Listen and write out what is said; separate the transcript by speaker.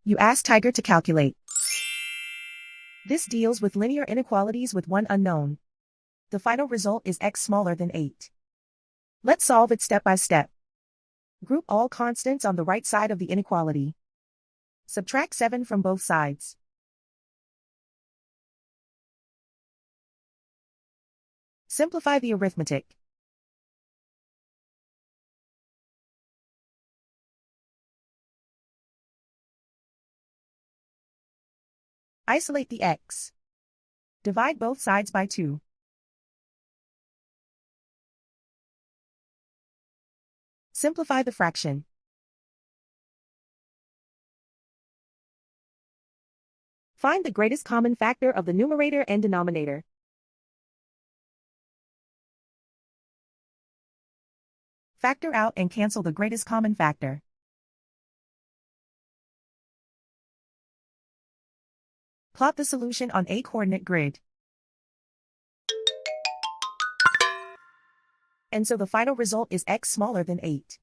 Speaker 1: You ask Tiger to calculate. This deals with linear inequalities with one unknown. The final result is x smaller than 8. Let's solve it step by step. Group all constants on the right side of the inequality. Subtract 7 from both sides. Simplify the arithmetic. Isolate the x. Divide both sides by 2. Simplify the fraction. Find the greatest common factor of the numerator and denominator. Factor out and cancel the greatest common factor. Plot the solution on a coordinate grid. And so the final result is x smaller than 8.